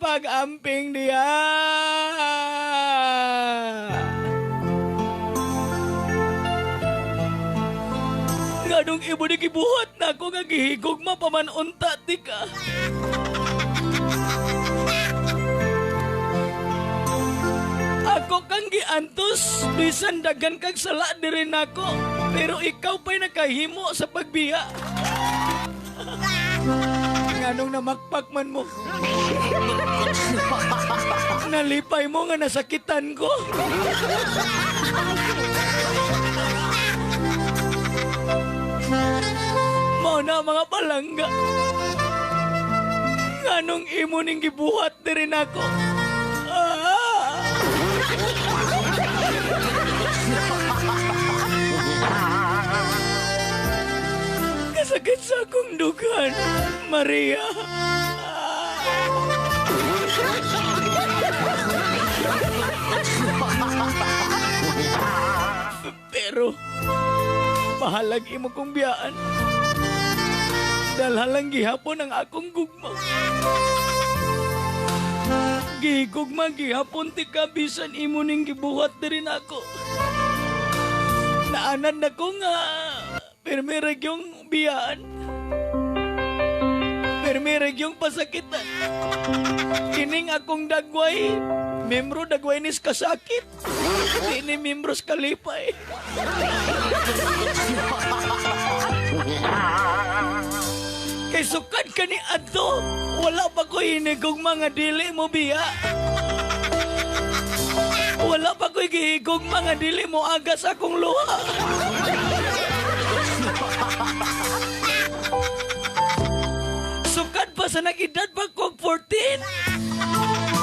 pag-amping diya. Nganong imo ni gibuhat na ako nga gihigugma pamanunta ti ka. Ako kang giantos, bisan dagan kag sala diri nako, pero ikaw pa'y nakahimo sa pagbiya. Nganong namakpak man mo? Nalipay mo nga nasakitan ko. Mao na mga palangga. Nganong imo ning gibuhat diri nako? Kasakit sa akong dugan, Maria. Pero, mahalag imo kong biyaan. Dalhalang gihapon ang akong gugma. Gihigugma gihapon ti kabisan imo ning gibuhat diri nako. Naanan na ko nga permirag yung biyaan. Permirag yung pasakitan. Kining akong dagway, membro dagway nis kasakit. Di ni membros kalipay. Kay sukad ka ni Adto, wala pa ko hinigog mga dili mo biya. Wala pa ko'y gihigog mga dili mo agas akong luha. Sukad pa sa nag-edad pa kong 14.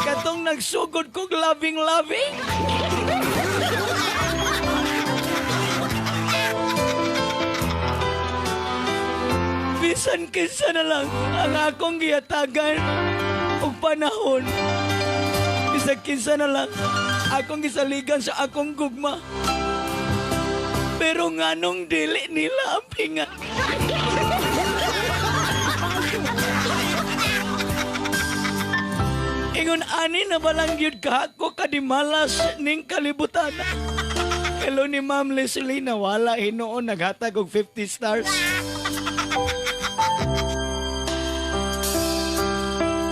Katong nagsugod kong loving-loving. Bisan kinsa na lang ang akong giyatagan og panahon. Bisan kinsa na lang akong gisaligan sa akong gugma. Pero nganong dili nila ampingan. Ingon ani na balang yun ka ako kadimalas ning kalibutan. Hello ni Ma'am Leslie na wala hinoon naghatag og 50 stars.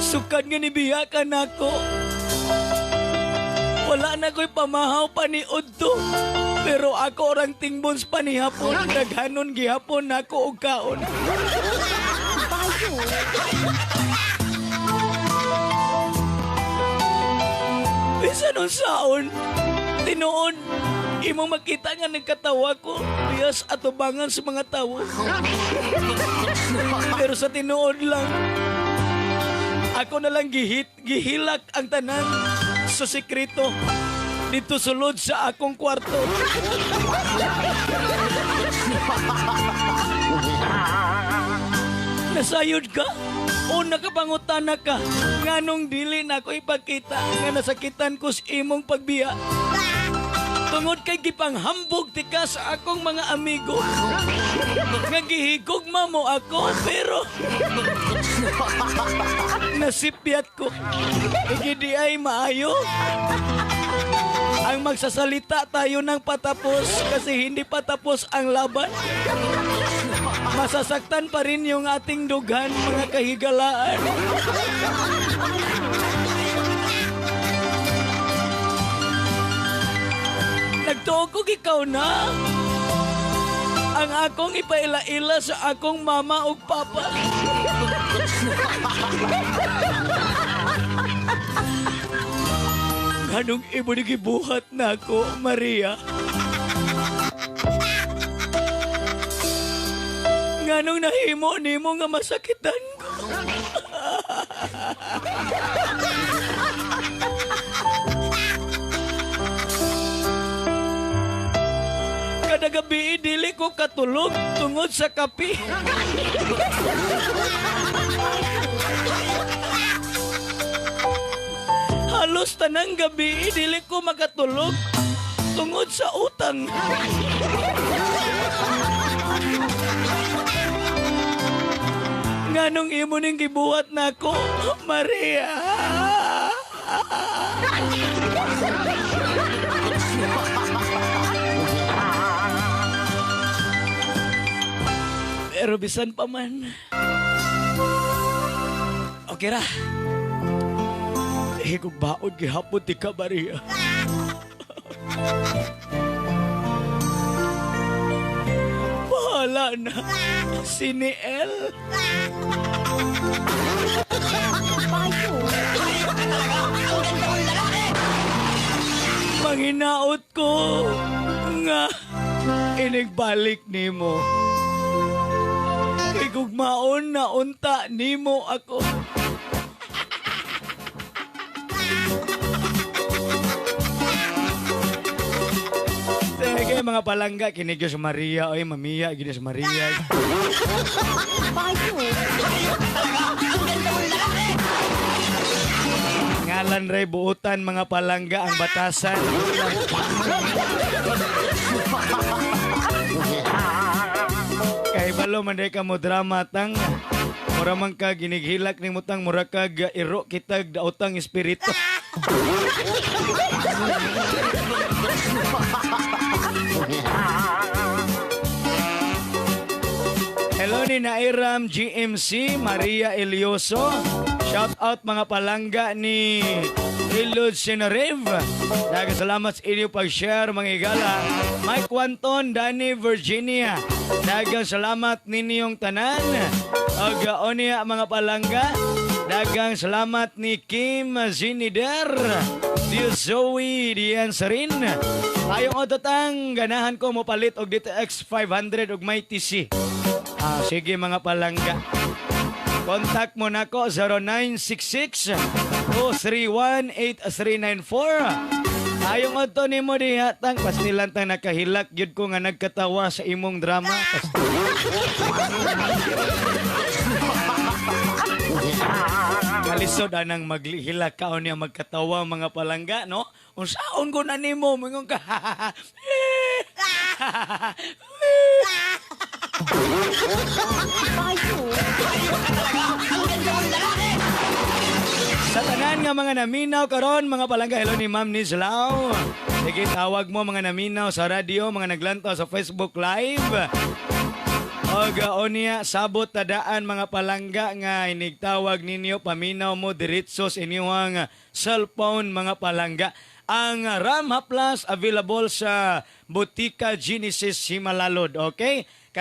Sukad nga nibiya ka nako. Wala na ko'y pamahaw pa ni Udto. Pero ako orang tingbons pa ni hapon. Naghanon gihapon nako og kaon. Bisan unsaon, tinuod, imong makita nga nagkatawa ko. Biyas atubangan sa mga tawo. Pero sa tinuod lang, ako na lang gihilak ang tanan sa sekreto dito sulod sa akong kwarto. Nasayod ka? O nakapangutana ka? Nganong dili na ako ipakita nga nasakitan ko sa imong pagbiya? Tungod kay gipanghambog ti ka sa akong mga amigo. Nga gihigugma mo ako, pero nasipyat ko. Igidi ay maayo. Ang magsasalita tayo ng patapos kasi hindi patapos ang laban. Masasaktan pa rin yung ating dugan, mga kahigalaan. Nagtuog ko ikaw na. Ang akong ipaila-ila sa akong mama o papa. Anong ibuhat na ako, Maria? Nganong nahimo nimo nga masakitan ko? Kada gabi dili ko katulog tungod sa kape. Halos tanang gabi dili ko makatulog tungod sa utang. Nganong imo ning gibuhat nako, Maria? Pero bisan pa man. Okay ra. Kung baod gihapon ti ka, Maria. Bahala na. Si Niel. Manginaot ko nga inigbalik nimo. Igugmaon na unta nimo ako. Sige mga palangga, kinigyo sa Maria. Oy, mamiya, gini sa Maria. Ngalan ray buutan mga palangga ang batasan. Kay balo man day ka mo drama tang. Mura man ka ginighilak ni mutang mura ka iro kitag daotang espiritu. Hello ni Nairam GMC, Maria Elioso. Shout out mga palangga ni Ilod Sinarev. Salamat sa inyo pag-share mga igala. Mike Wanton, Danny Virginia. Dagang salamat ninyong tanan. Onia mga palangga. Dagang salamat ni Kim Zinider. Dios Zoe Dian Sarin. Ayong Tatang, ganahan ko mo palit og DTX 500 og may TC. Sige mga palangga. Contact mo na ko 0966-231-8394. Ayong oto ni mo diha tang pastilan tang nakahilak yun ko nga nagkatawa sa imong drama. Kalisod anang maghilak ka o niya magkatawa mga palangga, no? Unsaon ko na nimo mingong ka. Sa tanan nga mga naminaw karon mga palangga, hello ni Ma'am Nizlaw. Sige, tawag mo mga naminaw sa radio, mga naglantaw sa Facebook Live. O niya, sabot tadaan mga palangga nga inigtawag ninyo, paminaw mo diretso sa inyong cellphone mga palangga. Ang RAM Plus available sa Butika Genesis Himalalod, okay?